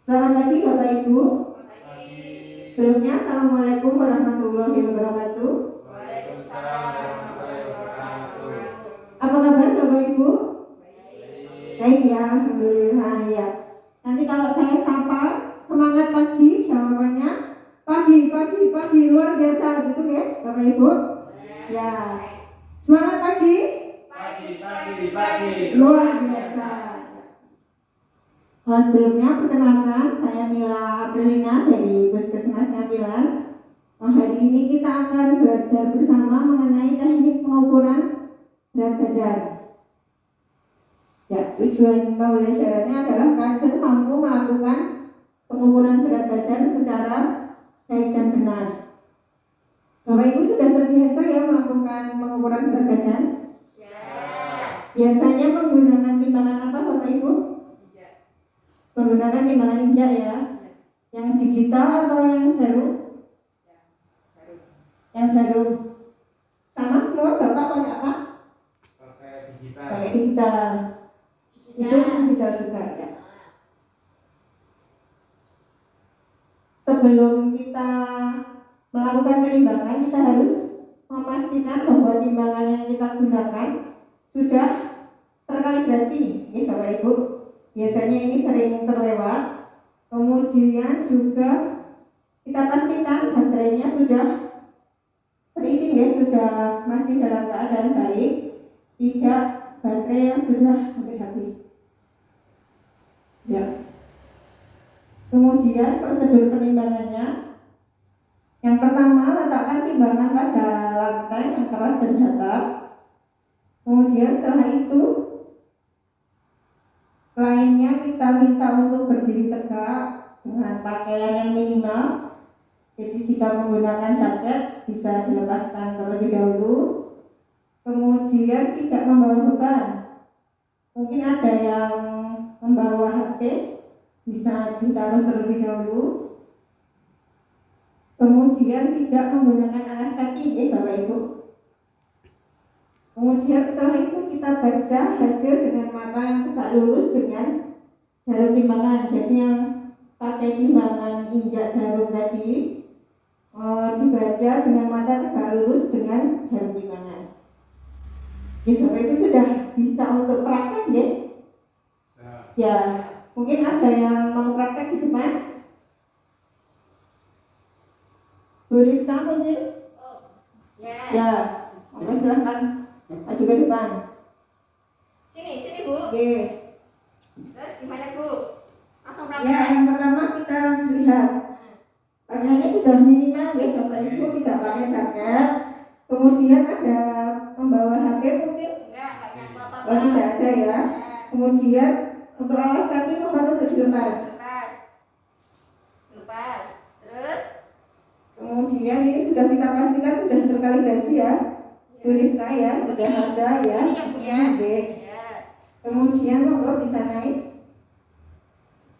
Selamat pagi Bapak Ibu. Pagi. Sebelumnya Assalamualaikum warahmatullahi wabarakatuh. Waalaikumsalam warahmatullahi wabarakatuh. Apa kabar Bapak Ibu? Baik. Baik ya, alhamdulillah ya. Nanti kalau saya sapa semangat pagi, jawabannya pagi luar biasa gitu ya Bapak Ibu. Ya. Semangat pagi. Pagi. Luar biasa. Sebelumnya perkenalkan, saya Mila Aprilina dari Puskesmas Ngambilan. Hari ini kita akan belajar bersama mengenai teknik pengukuran berat badan. Ya, tujuan pembelajarannya adalah kader mampu melakukan pengukuran berat badan secara baik dan benar. Bapak Ibu sudah terbiasa ya melakukan pengukuran berat badan? Ya. Biasanya menggunakan timbangan apa Bapak Ibu? Menggunakan timbangan injak ya. Yang digital atau yang jarum? Yang jarum. Sama semua Bapak pakai apa? Pakai digital. Pakai digital. Itu digital juga ya. Sebelum kita melakukan penimbangan, kita harus memastikan bahwa timbangan yang kita gunakan sudah terkalibrasi ya Bapak Ibu. Biasanya ini sering terlewat. Kemudian juga kita pastikan baterainya sudah terisi ya, sudah masih dalam keadaan baik, tidak baterai yang sudah habis. Ya. Kemudian prosedur penimbangannya. Yang pertama, letakkan timbangan pada lantai yang keras dan datar. Kemudian setelah itu lainnya kita minta untuk berdiri tegak dengan pakaian yang minimal. Jadi jika menggunakan jaket bisa dilepaskan terlebih dahulu. Kemudian tidak membawa beban. Mungkin ada yang membawa HP, bisa ditaruh terlebih dahulu. Kemudian tidak menggunakan alas kaki ya Bapak Ibu. Kemudian setelah itu kita baca hasil dengan mata yang tegak lurus dengan jarum timbangan. Jadi yang pakai timbangan injak jarum tadi dibaca dengan mata tegak lurus dengan jarum timbangan. Ya Bapak Ibu sudah bisa untuk praktek ya? Ya, mungkin ada yang mau praktek di depan? Bu Rifka mungkin? Ya, oke silahkan. Maju ke depan. Sini Bu. Oke. Terus gimana Bu? Langsung praktek. Ya, yang pertama kita lihat pakaiannya sudah minimal ya Bapak Ibu, tidak pakai jaket. Kemudian ada membawa HP mungkin? Enggak nyangkut apa-apa. Oh tidak ada ya. Kemudian untuk alas kaki mohon untuk dilepas. Lepas. Terus? Kemudian ini sudah kita pastikan sudah terkalibrasi ya. Bolehkah ya? Sudah ada ya. Ini ya Bu ya. Oke. Ya. Kemudian monggo bisa naik.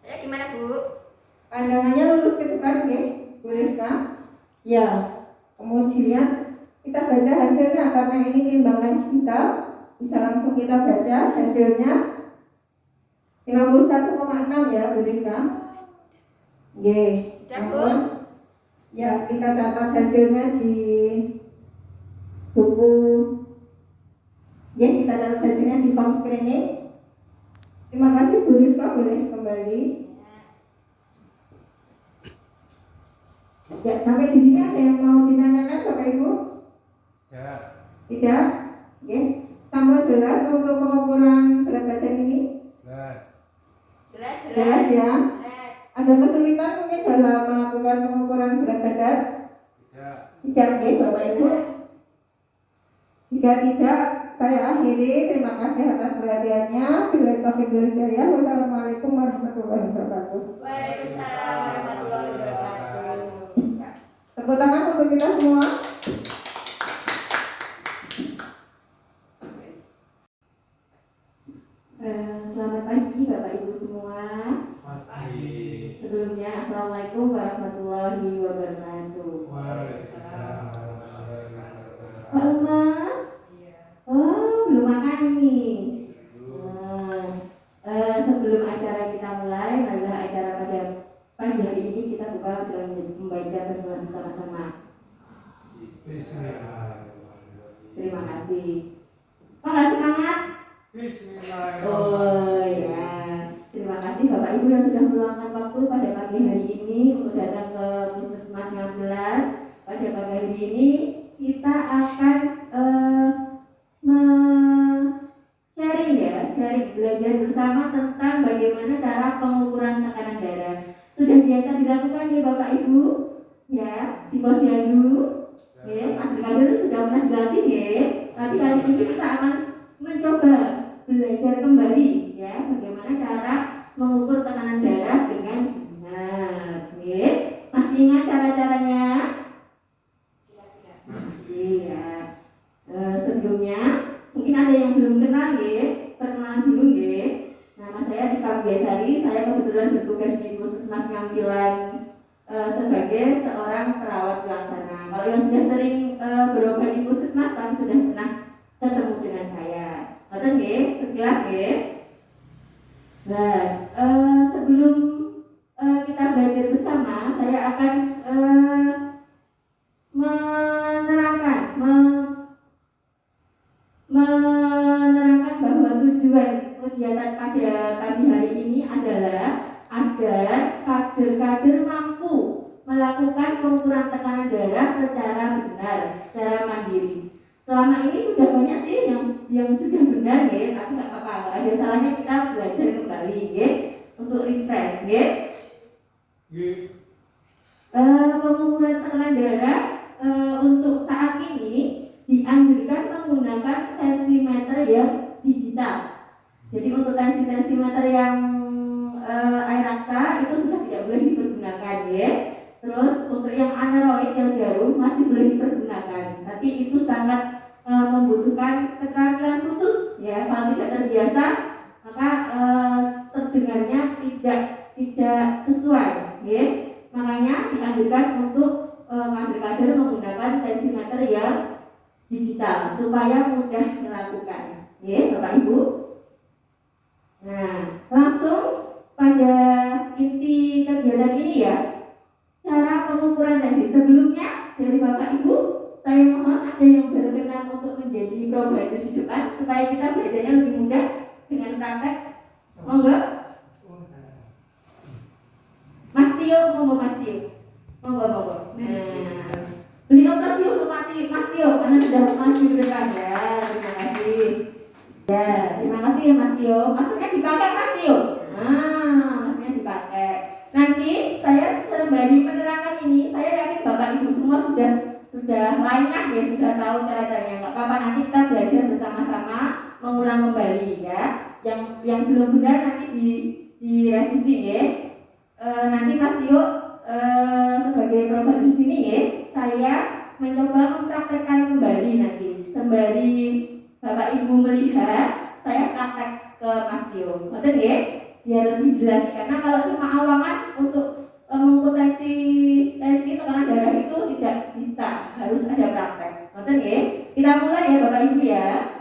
Saya gimana Bu? Pandangannya lurus ke depan ya. Bolehkah? Ya. Kemudian kita baca hasilnya karena ini timbangan digital. Bisa langsung kita baca hasilnya 51,6 ya. Bolehkah? Oke. Sudah Bu? Ya, kita catat hasilnya di buku. Ya, kita catat hasilnya di form screening. Terima kasih Bu Rifka, boleh kembali. Ya, sampai di sini ada yang mau ditanyakan Bapak Ibu? Tidak? Oke. Sampai jelas untuk pengukuran berat badan ini? Jelas ya. Ada kesulitan mungkin dalam melakukan pengukuran berat badan? Tidak ya Bapak Ibu. Jika tidak, saya akhiri. Terima kasih atas perhatiannya. Billahi taufiq wal hidayah. Wassalamualaikum warahmatullahi wabarakatuh. Waalaikumsalam warahmatullahi wabarakatuh. Tepuk tangan untuk kita semua. Selamat pagi Bapak Ibu semua. Sebelumnya Assalamualaikum warahmatullahi wabarakatuh. Halo Mas. Oh, belum makan nih. Sebelum acara kita mulai adalah acara pada Pagi hari ini kita buka dengan membaca bersama-sama. Bismillahirrahmanirrahim. Terima kasih. Kok nggak semangat? Oh Bismillahirrahmanirrahim. ya, terima kasih Bapak Ibu yang sudah meluangkan waktu pada pagi hari ini untuk datang ke Puskesmas Ngambelan. Pada pagi hari ini kita akan sharing belajar bersama tentang bagaimana cara pengukuran tekanan darah. Sudah biasa dilakukan ya Bapak Ibu, ya di posyandu, ya adik-adik sudah pernah dilatih ya. Tapi kali ini kita akan mencoba belajar kembali ya bagaimana cara mengukur tekanan darah dengan benar. Ya. Masih ingat cara-caranya? Masih ya. Sebelumnya mungkin ada yang belum kenal ya, perkenalan dulu ya. Nama saya Dika Biasari, saya kebetulan bertugas di Puskesmas Ngampilan sebagai seorang perawat pelaksana. Kalau yang sudah sering berobat di Puskesmas tapi sudah pernah ketemu dengan saya. Betul nggih? Sekilas nggih. Nah, sebelum kita belajar bersama, saya akan menerangkan bahwa tujuan kegiatan pada pagi hari ini adalah agar kader-kader mampu melakukan pengukuran tekanan darah secara benar, secara mandiri. Selama ini sudah banyak sih yang sudah benar ya, tapi nggak apa-apa, nggak ada salahnya kita belajar kembali ya, untuk refresh ya. Pengukuran tekanan darah untuk saat ini dianjurkan menggunakan tensimeter yang digital. Jadi untuk tensimeter yang air raksa itu sudah tidak boleh dipergunakan ya. Terus untuk yang analog yang jarum masih boleh dipergunakan, tapi itu sangat membutuhkan keterampilan khusus ya. Kalau tidak terbiasa maka terdengarnya tidak sesuai ya. Makanya dianjurkan untuk kader-kader menggunakan tensimeter yang digital supaya mudah melakukan ya Bapak Ibu. Nah, langsung pada inti kegiatan ini ya, cara pengukuran tensi. Sebelumnya dari Bapak Ibu, saya mohon ada yang berkenan untuk menjadi provider di depan supaya kita belajarnya lebih mudah dengan praktek. Monggo. Mas Tio, monggo Mas Tio. Monggo. Nah, beliau plus dulu untuk Mas Tio karena sudah maju di depan ya. Terima kasih. Ya, terima kasih ya Mas Tio. Maskernya dipakai Mas Tio. Maskernya dipakai. Nanti saya sembari penerangan ini, saya yakin Bapak Ibu semua sudah lainnya ya, sudah tahu cara-caranya. Enggak apa-apa, nanti kita belajar bersama-sama mengulang kembali ya. Yang belum benar nanti direvisi ya. Nanti Mas Tio sebagai provider di sini ya, saya mencoba mempraktekkan kembali nanti. Sembari Bapak Ibu melihat, saya praktek ke Mas Tio. Betul ya? Biar lebih jelas. Karena kalau cuma awangan untuk mengukur tensi tekanan darah itu tidak bisa, harus ada praktek. Betul ya? Kita mulai ya Bapak Ibu ya.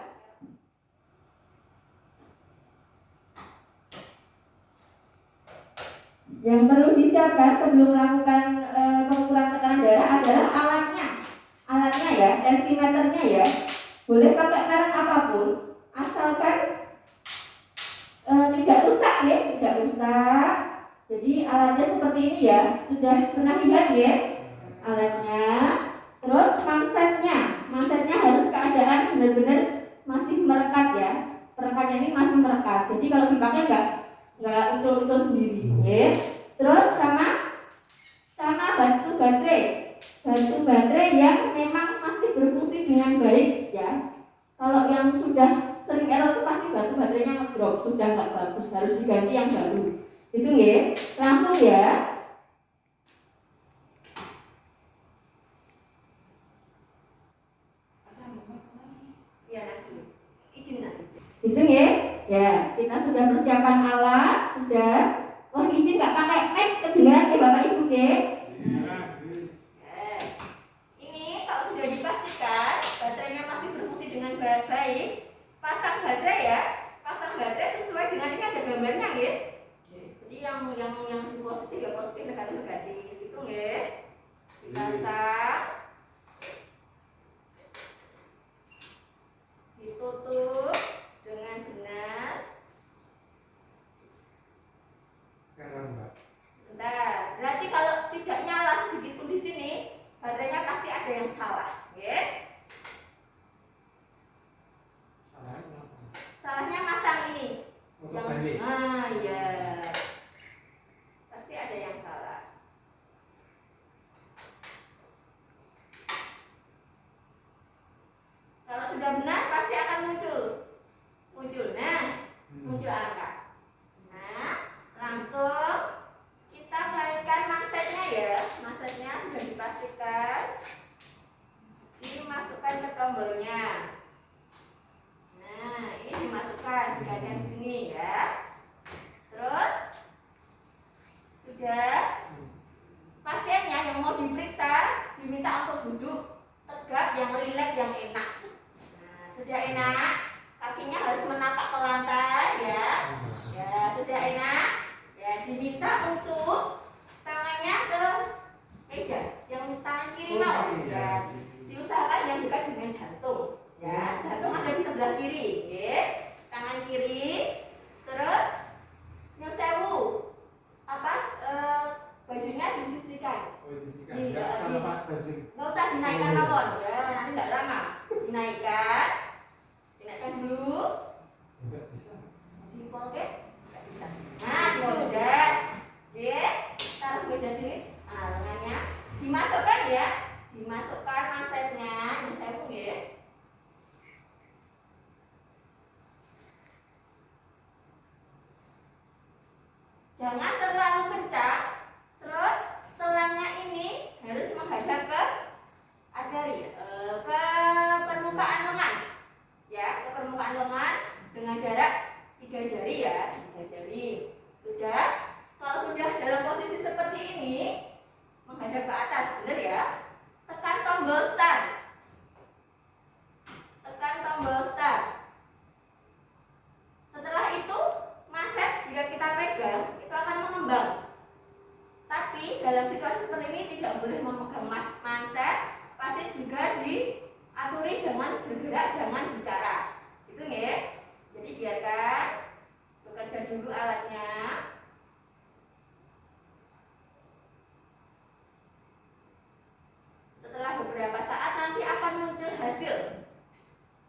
Yang perlu disiapkan sebelum melakukan pengukuran tekanan darah adalah alatnya ya, tensimeternya ya. Boleh pakai merek apapun, asalkan tidak rusak ya, tidak rusak. Jadi alatnya seperti ini ya, sudah pernah lihat ya alatnya. Terus mansetnya harus keadaan benar-benar masih merekat ya. Perekatnya ini masih merekat. Jadi kalau dipakai nggak ucul-ucul sendiri ya. Terus sama batu baterai yang memang masih berfungsi dengan baik ya. Kalau yang sudah sering error itu pasti batu baterainya ngedrop, sudah nggak bagus, harus diganti yang baru. Itu ya. Langsung ya. Itu ya. Ya, kita sudah persiapan alat, sudah. Wah, izin nggak pakai mic, kedengaran ya Bapak Ibu ya. Ini kalau sudah dipastikan baterainya masih berfungsi dengan baik, pasang baterai sesuai dengan ini ada gambarnya ya. Jadi yang positif ya positif, Bentar. Berarti kalau tidak nyala sedikit pun di sini, baterainya pasti ada yang salah. Oke? Salahnya masang ini. Iya. Pasti ada yang salah. Kalau sudah benar pasti akan muncul. Nah, muncul angka. Nah, langsung kita kaitkan mansetnya ya. Mansetnya sudah dipastikan. Dimasukkan ke tombolnya. Nah, ini dimasukkan, dikaitkan di sini ya. Terus sudah pasiennya yang mau diperiksa diminta untuk duduk tegap, yang rileks, yang enak. Nah, sudah enak, kakinya harus menapak ke lantai ya. Ya, sudah enak. Ya, diminta untuk tangannya ke meja, yang tangan kiri mau. Ya, diusahakan yang dekat dengan jantung. Ya, jantung ada di sebelah kiri, ya. Tangan kiri, terus nyun sewu, bajunya disisihkan. Nggak usah dinaikkan mawon, ya, nanti nggak lama. Dinaikkan dulu. Dipolket, nggak bisa. Nah, itu udah, ya. Taruh meja sini, lengannya dimasukkan ya, dimasukkan mansetnya, nyun sewu, ya. Jangan terlalu kencang. Terus selangnya ini harus menghadap ke arteri, ke permukaan lengan. Ya, ke permukaan lengan dengan jarak 3 jari ya, 3 jari. Sudah. Kalau sudah dalam posisi seperti ini, menghadap ke atas, benar ya? Tekan tombol start. Tekan tombol start. Setelah itu, manset jika kita pegang itu akan mengembang. Tapi dalam situasi seperti ini tidak boleh memegang manset. Pasien juga diaturi jangan bergerak, jangan bicara. Itu ya. Jadi biarkan bekerja dulu alatnya. Setelah beberapa saat nanti akan muncul hasil.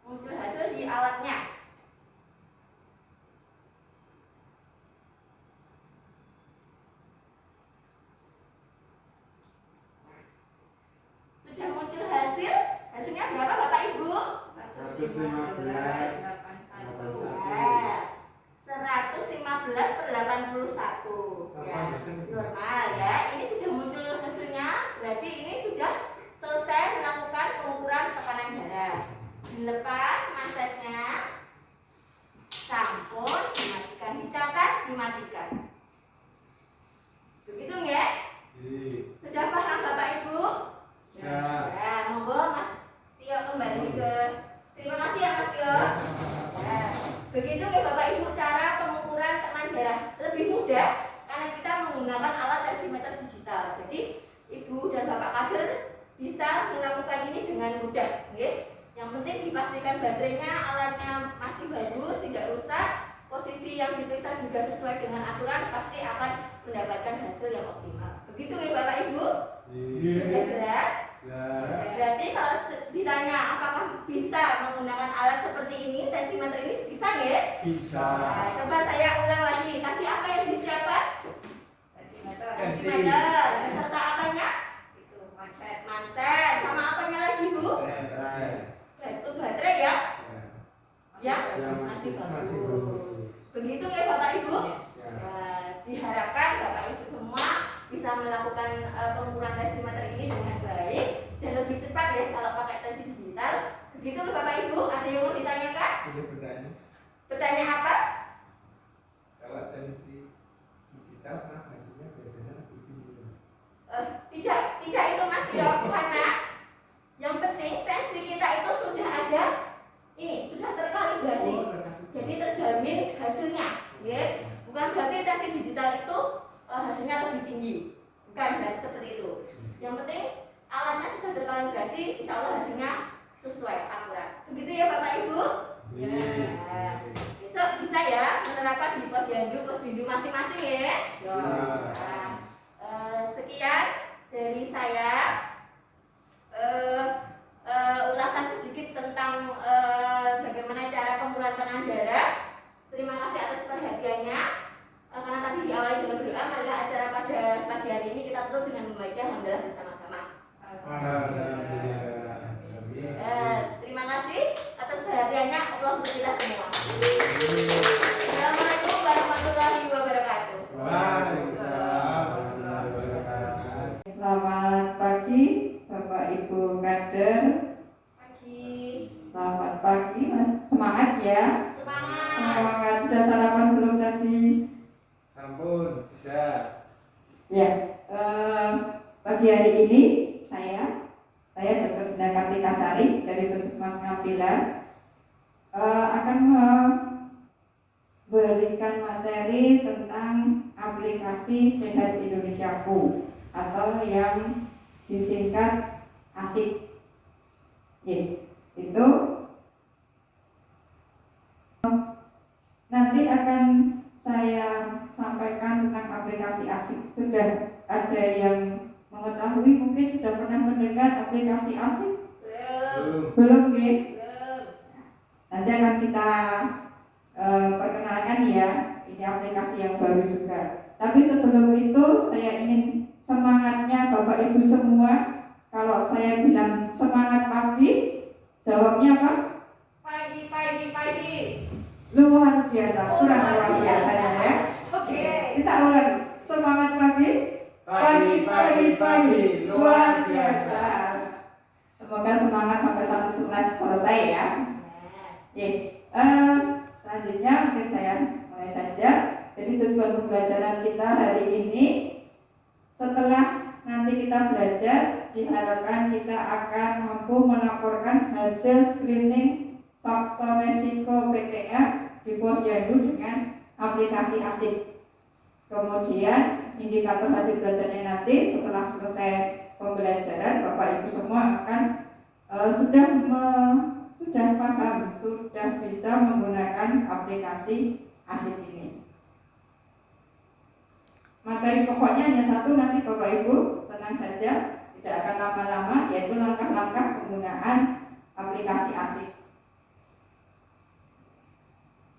Muncul hasil di alatnya. Sudah muncul hasil. Hasilnya berapa Bapak Ibu? 115/81 ya, normal ya. Ini sudah muncul hasilnya, berarti ini sudah selesai melakukan pengukuran tekanan darah. Dilepas mansetnya, sampun dimatikan, dicatat, dimatikan. Begitu ya? Sudah paham Bapak Ibu? Ya, monggo Mas Tio kembali ke. Terima kasih ya Mas Tio. Ya, begitu ya Bapak Ibu cara pengukuran tekanan darah. Lebih mudah karena kita menggunakan alat tensimeter digital. Jadi Ibu dan Bapak kader bisa melakukan ini dengan mudah. Yang penting dipastikan baterainya, alatnya masih bagus, tidak rusak. Posisi yang diperiksa juga sesuai dengan aturan, pasti akan mendapatkan hasil yang optimal. Begitu ya Bapak Ibu? Sudah jelas? Berarti kalau ditanya apakah bisa menggunakan alat seperti ini, tensimeter ini, bisa nggak? Bisa. Nah, coba saya ulang lagi. Tadi apa yang disiapkan? Tensimeter. Beserta apanya? Itu manset. Sama apanya lagi Bu? Itu baterai ya? Ya, masih bagus. Begitu ya Bapak Ibu? Diharapkan Bapak Ibu semua bisa melakukan pengukuran tensimeter ini dengan baik dan lebih cepat ya kalau pakai tensi digital. Begitu Bapak Ibu, ada yang mau ditanyakan? Bertanya apa? Kalau tensi digital kan hasilnya biasanya lebih tinggi. Tidak itu Mas Tio, karena yang penting tensi kita itu sudah ada, ini sudah terkalibrasi, jadi terjamin hasilnya, ya. Bukan berarti tensi digital itu hasilnya lebih tinggi, bukan berarti seperti itu. Yang penting alatnya sudah terkalibrasi, insya Allah hasilnya sesuai akurat. Begitu ya Bapak Ibu. Ya. besok bisa ya menerapkan di posyandu, posbindu masing-masing ya. Nah, sekian dari saya. Ulasan sedikit tentang bagaimana cara pemurnian tekanan darah. Terima kasih atas perhatiannya. Karena tadi diawali dengan berdoa, marilah acara pada pagi hari ini kita tutup dengan membaca alhamdulillah bersama-sama. Terima kasih atas perhatiannya. Allah untuk kita semua. Assalamualaikum warahmatullahi wabarakatuh. Waalaikumsalam warahmatullahi wabarakatuh. Selamat pagi Bapak Ibu kader. Pagi. Selamat pagi Mas. Semangat ya. Semangat. Semangat. Sudah sarapan belum tadi? Sampun, sudah. Ya. Pagi hari ini saya Dr. Dina Kartika Sari dari Puskesmas Ngampilan akan memberikan materi tentang aplikasi Sehat Indonesiaku atau yang disingkat ASIK. Itu nanti akan saya sampaikan tentang aplikasi ASIK. Sudah ada yang mengetahui, mungkin sudah pernah mendengar aplikasi ASIK? Belum ya? Nanti akan kita perkenalkan ya. Ini aplikasi yang baru juga. Tapi sebelum itu saya ingin semangatnya Bapak Ibu semua. Kalau saya bilang semangat pagi, jawabnya apa? Pagi. Luar biasa, kurang luar biasa ya. Oke. Kita ulangi, semangat pagi. Pagi, luar biasa. Semoga semangat sampai selesai ya. Selanjutnya mungkin saya mulai saja. Jadi tujuan pembelajaran kita hari ini, setelah nanti kita belajar, diharapkan kita akan mampu melaporkan hasil screening faktor resiko PTM di posyandu dengan aplikasi ASIK. Kemudian indikator hasil belajarnya nanti setelah selesai pembelajaran, Bapak Ibu semua akan sudah paham, sudah bisa menggunakan aplikasi ASIK ini. Materi pokoknya hanya satu, nanti Bapak Ibu tenang saja, tidak akan lama-lama, yaitu langkah-langkah penggunaan aplikasi ASIK.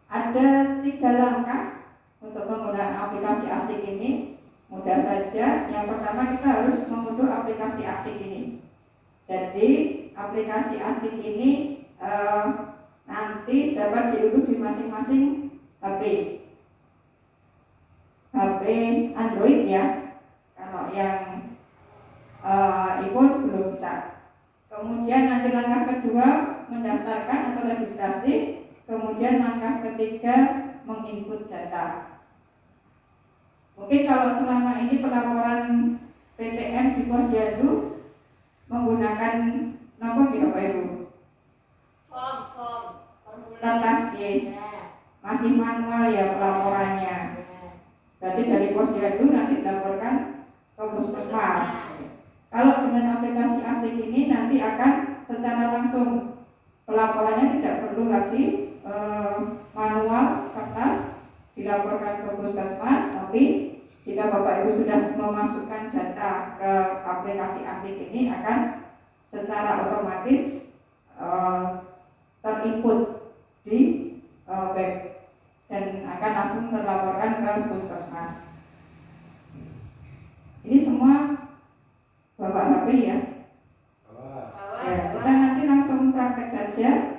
Ada 3 langkah untuk penggunaan aplikasi ASIK ini. Mudah saja. Yang pertama, kita harus mengunduh aplikasi ASIK ini. Jadi aplikasi ASIK ini nanti dapat diunduh di masing-masing HP Android ya. Kalau yang iPhone belum bisa. Kemudian nanti langkah kedua mendaftarkan atau registrasi. Kemudian langkah ketiga menginput data. Mungkin kalau selama ini pelaporan PTM di posyandu menggunakan apa gitu Bapak Ibu? Form. Kertas ya. Masih manual ya pelaporannya. Berarti dari posyandu nanti dilaporkan ke puskesmas. Kalau dengan aplikasi ASIK ini nanti akan secara langsung pelaporannya, tidak perlu lagi manual kertas dilaporkan ke puskesmas, tapi jika Bapak Ibu sudah memasukkan data ke aplikasi ASIK ini akan secara otomatis terinput di web dan akan langsung terlaporkan ke puskesmas. Ini semua Bapak HP ya. Ya, kita nanti langsung praktek saja.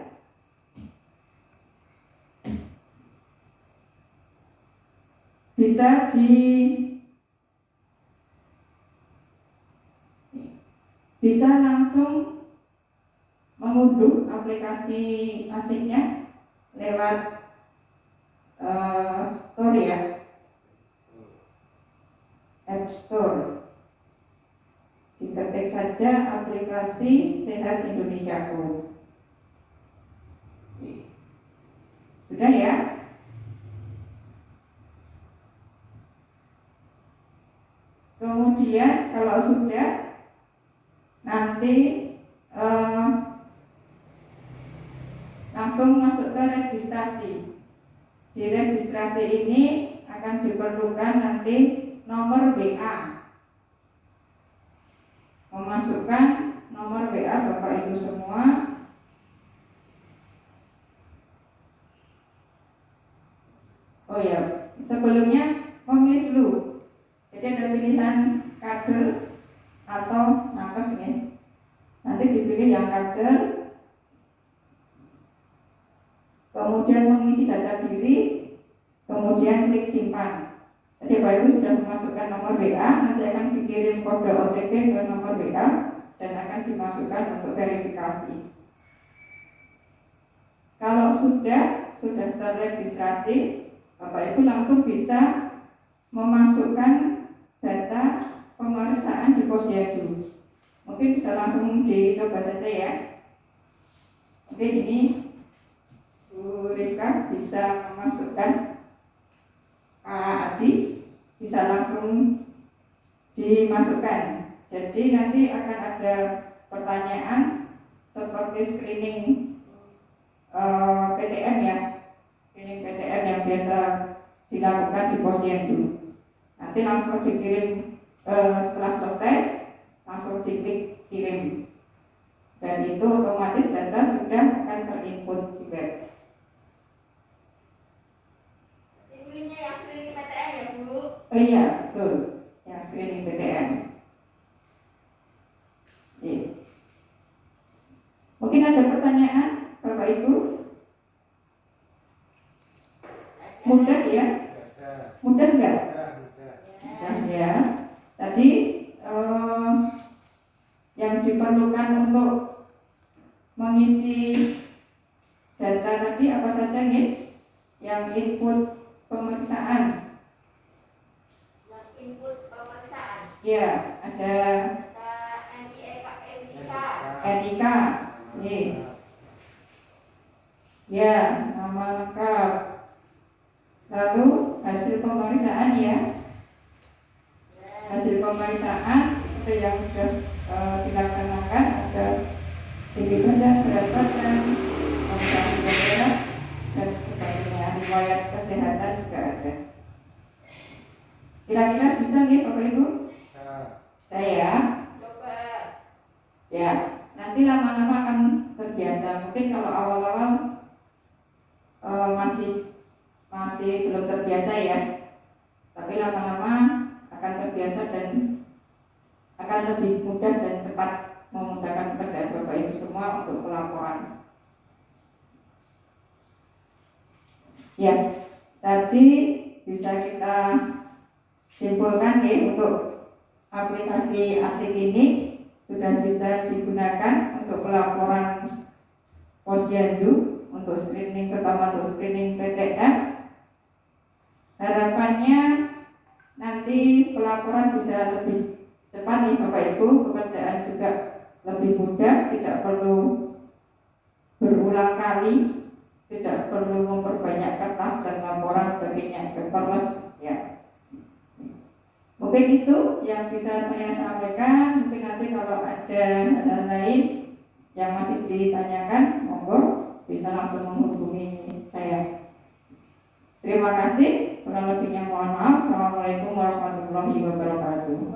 Bisa langsung mengunduh aplikasi ASIK-nya lewat Store ya, App Store. Diketik saja aplikasi Sehat Indonesiaku. Sudah ya? Kemudian kalau sudah, nanti langsung masuk ke registrasi. di registrasi ini akan diperlukan nanti nomor WA. Memasukkan nomor WA Bapak Ibu semua. Oh ya, sebelumnya memilih dulu. Jadi ada pilihan kader atau nakes ya. Nanti dipilih yang kader, kemudian mengisi data diri, kemudian klik simpan. Jadi Bapak Ibu sudah memasukkan nomor WA, nanti akan dikirim kode OTP ke nomor WA dan akan dimasukkan untuk verifikasi. Kalau sudah terregistrasi, Bapak Ibu langsung bisa memasukkan data pemeriksaan di Posyandu. Mungkin bisa langsung dicoba saja ya. Mungkin ini Bu Rika bisa memasukkan Adi, bisa langsung dimasukkan. Jadi nanti akan ada pertanyaan seperti screening PTM ya, screening PTM yang biasa dilakukan di Posyandu. Nanti langsung dikirim, setelah selesai langsung diklik kirim, dan itu otomatis data sudah akan terinput di web. Pilihnya yang screening PTM ya Bu? Oh iya, betul, yang screening PTM. Mungkin ada pertanyaan Bapak Ibu? Mudah ya? Mudah enggak? Mudah ya. Tadi yang diperlukan untuk mengisi data tadi apa saja nih? Yang input pemeriksaan. Yang input pemeriksaan. Ya, ada NIK. Ya, nama lengkap. Lalu hasil pemeriksaan ya. Hasil pemeriksaan itu yang sudah dilaksanakan, ada tinggi badan, berat badan, pemeriksaan darah dan sebagainya. Riwayat kesehatan juga ada. Kira-kira bisa nggih Bapak Ibu? Bisa. Saya. Coba. Ya, nanti lama-lama akan terbiasa. Mungkin kalau awal-awal masih belum terbiasa ya. Tapi lama-lama akan terbiasa dan akan lebih mudah dan cepat memudahkan pekerjaan Bapak Ibu semua untuk pelaporan. Ya, tadi bisa kita simpulkan ya, untuk aplikasi ASIK ini sudah bisa digunakan untuk pelaporan Posyandu, untuk screening, terutama untuk screening PTM. Harapannya nanti pelaporan bisa lebih cepat nih Bapak Ibu, pekerjaan juga lebih mudah, tidak perlu berulang kali, tidak perlu memperbanyak kertas dan laporan sebagainya, paperless ya. Mungkin itu yang bisa saya sampaikan. Mungkin nanti kalau ada hal lain yang masih ditanyakan, monggo bisa langsung menghubungi saya. Terima kasih. Kurang lebihnya mohon maaf. Assalamualaikum warahmatullahi wabarakatuh.